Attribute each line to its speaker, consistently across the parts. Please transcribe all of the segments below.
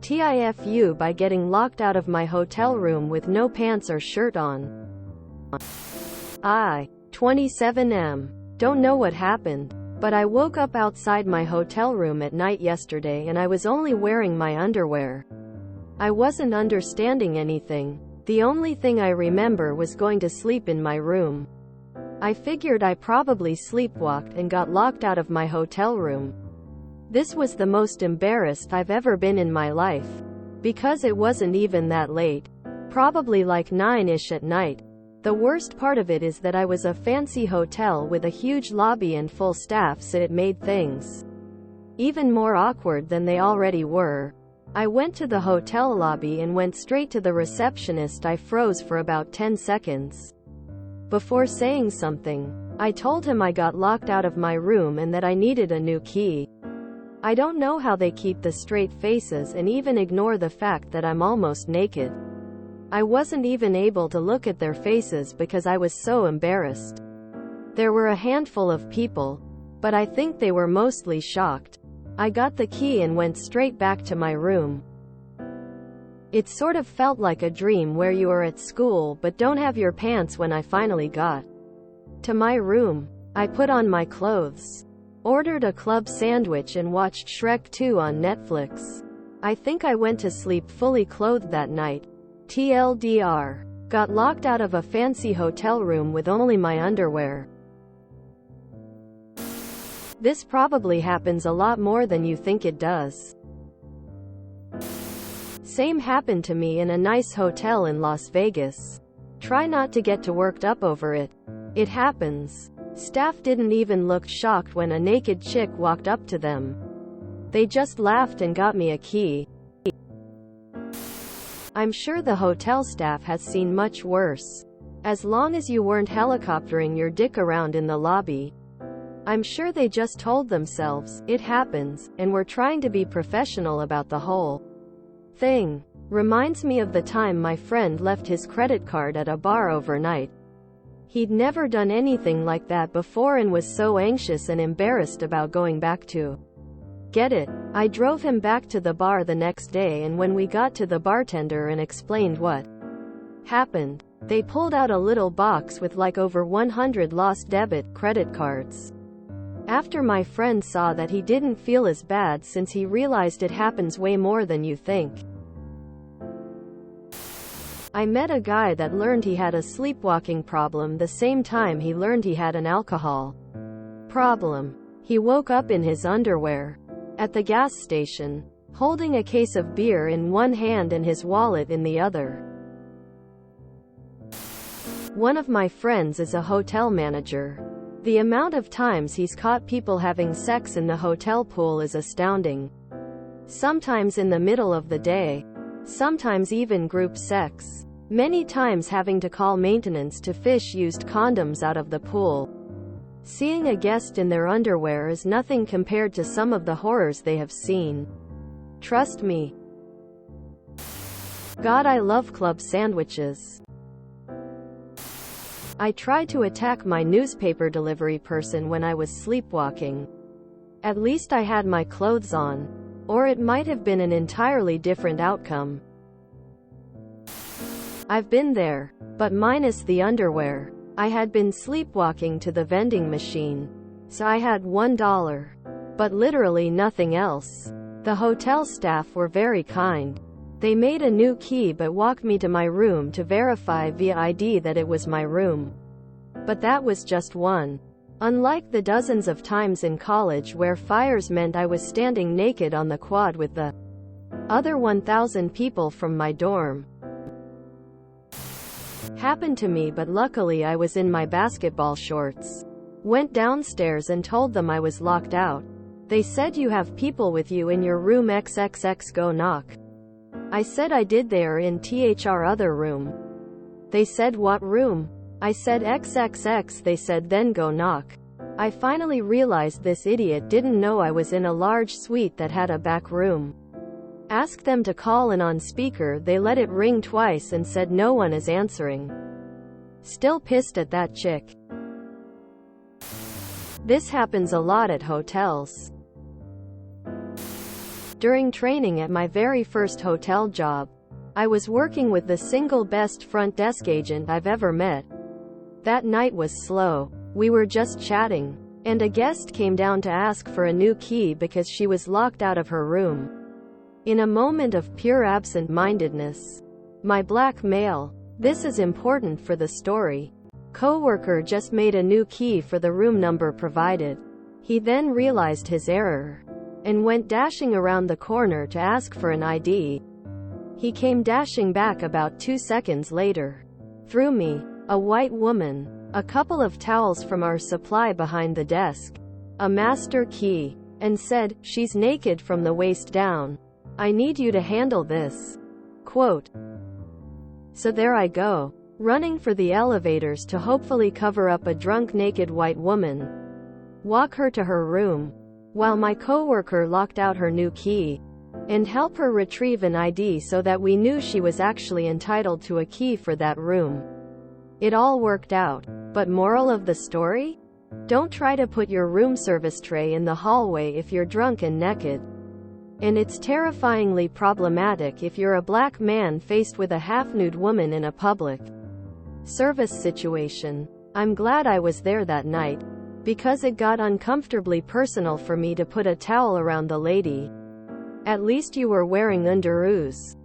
Speaker 1: TIFU by getting locked out of my hotel room with no pants or shirt on. 27M. Don't know what happened, but I woke up outside my hotel room at night yesterday and I was only wearing my underwear. I wasn't understanding anything. The only thing I remember was going to sleep in my room. I figured I probably sleepwalked and got locked out of my hotel room. This was the most embarrassed I've ever been in my life. Because it wasn't even that late. Probably like 9-ish at night. The worst part of it is that I was a fancy hotel with a huge lobby and full staff, so it made things even more awkward than they already were. I went to the hotel lobby and went straight to the receptionist. I froze for about 10 seconds before saying something. I told him I got locked out of my room and that I needed a new key. I don't know how they keep the straight faces and even ignore the fact that I'm almost naked. I wasn't even able to look at their faces because I was so embarrassed. There were a handful of people, but I think they were mostly shocked. I got the key and went straight back to my room. It sort of felt like a dream where you are at school but don't have your pants. When I finally got to my room, I put on my clothes, ordered a club sandwich and watched Shrek 2 on Netflix. I think I went to sleep fully clothed that night. TLDR. Got locked out of a fancy hotel room with only my underwear. This probably happens a lot more than you think it does. Same happened to me in a nice hotel in Las Vegas. Try not to get too worked up over it. It happens. Staff didn't even look shocked when a naked chick walked up to them. They just laughed and got me a key. I'm sure the hotel staff has seen much worse. As long as you weren't helicoptering your dick around in the lobby. I'm sure they just told themselves, it happens, and were trying to be professional about the whole thing. Reminds me of the time my friend left his credit card at a bar overnight. He'd never done anything like that before and was so anxious and embarrassed about going back to get it. I drove him back to the bar the next day, and when we got to the bartender and explained what happened, they pulled out a little box with like over 100 lost debit credit cards. After my friend saw that, he didn't feel as bad since he realized it happens way more than you think. I met a guy that learned he had a sleepwalking problem the same time he learned he had an alcohol problem. He woke up in his underwear at the gas station, holding a case of beer in one hand and his wallet in the other. One of my friends is a hotel manager. The amount of times he's caught people having sex in the hotel pool is astounding. Sometimes in the middle of the day. Sometimes even group sex. Many times having to call maintenance to fish used condoms out of the pool. Seeing a guest in their underwear is nothing compared to some of the horrors they have seen. Trust me. God, I love club sandwiches. I tried to attack my newspaper delivery person when I was sleepwalking. At least I had my clothes on. Or it might have been an entirely different outcome. I've been there, but minus the underwear. I had been sleepwalking to the vending machine, so I had $1. But literally nothing else. The hotel staff were very kind. They made a new key but walked me to my room to verify via ID that it was my room. But that was just one. Unlike the dozens of times in college where fires meant I was standing naked on the quad with the other 1,000 people from my dorm. Happened to me, but luckily I was in my basketball shorts. Went downstairs and told them I was locked out. They said, you have people with you in your room XXX, go knock. I said I did, they are in THR other room. They said, what room? I said XXX. They said, then go knock. I finally realized this idiot didn't know I was in a large suite that had a back room. Asked them to call, and on speaker they let it ring twice and said no one is answering. Still pissed at that chick. This happens a lot at hotels. During training at my very first hotel job, I was working with the single best front desk agent I've ever met. That night was slow. We were just chatting, and a guest came down to ask for a new key because she was locked out of her room. In a moment of pure absent-mindedness, my black male, this is important for the story, coworker just made a new key for the room number provided. He then realized his error and went dashing around the corner to ask for an ID. He came dashing back about 2 seconds later. Threw me, a white woman, a couple of towels from our supply behind the desk, a master key, and said, "She's naked from the waist down. I need you to handle this." Quote. So there I go, running for the elevators to hopefully cover up a drunk naked white woman, walk her to her room, while my coworker locked out her new key, and help her retrieve an ID so that we knew she was actually entitled to a key for that room. It all worked out. But moral of the story? Don't try to put your room service tray in the hallway if you're drunk and naked. And it's terrifyingly problematic if you're a black man faced with a half-nude woman in a public service situation. I'm glad I was there that night, because it got uncomfortably personal for me to put a towel around the lady. At least you were wearing underoos.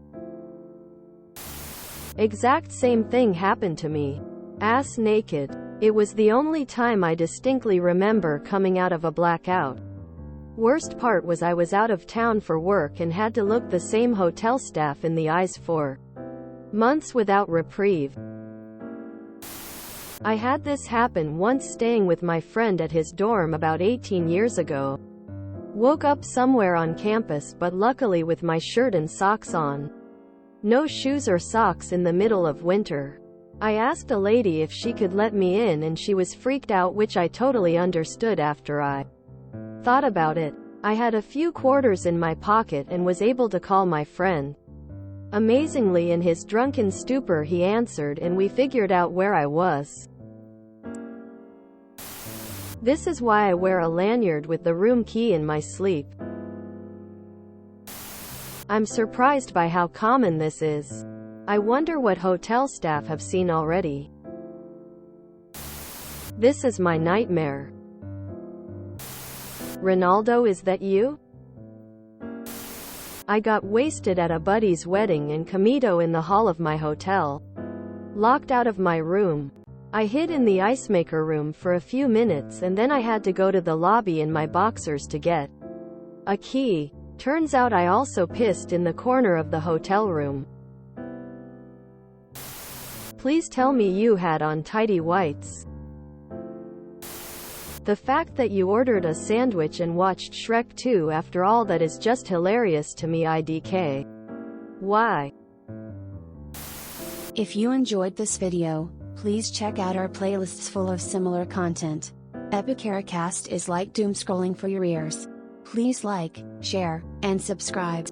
Speaker 1: Exact same thing happened to me. Ass naked. It was the only time I distinctly remember coming out of a blackout. Worst part was I was out of town for work and had to look the same hotel staff in the eyes for months without reprieve. I had this happen once staying with my friend at his dorm about 18 years ago. Woke up somewhere on campus but luckily with my shirt and socks on. No shoes or socks in the middle of winter. I asked a lady if she could let me in and she was freaked out, which I totally understood after I thought about it. I had a few quarters in my pocket and was able to call my friend. Amazingly, in his drunken stupor he answered and we figured out where I was. This is why I wear a lanyard with the room key in my sleep. I'm surprised by how common this is. I wonder what hotel staff have seen already. This is my nightmare. Ronaldo, is that you? I got wasted at a buddy's wedding and comido in the hall of my hotel. Locked out of my room. I hid in the ice maker room for a few minutes and then I had to go to the lobby in my boxers to get a key. Turns out I also pissed in the corner of the hotel room. Please tell me you had on tidy whites. The fact that you ordered a sandwich and watched Shrek 2 after all that is just hilarious to me. IDK. Why?
Speaker 2: If you enjoyed this video, please check out our playlists full of similar content. Epicaricast is like doom scrolling for your ears. Please like, share, and subscribe.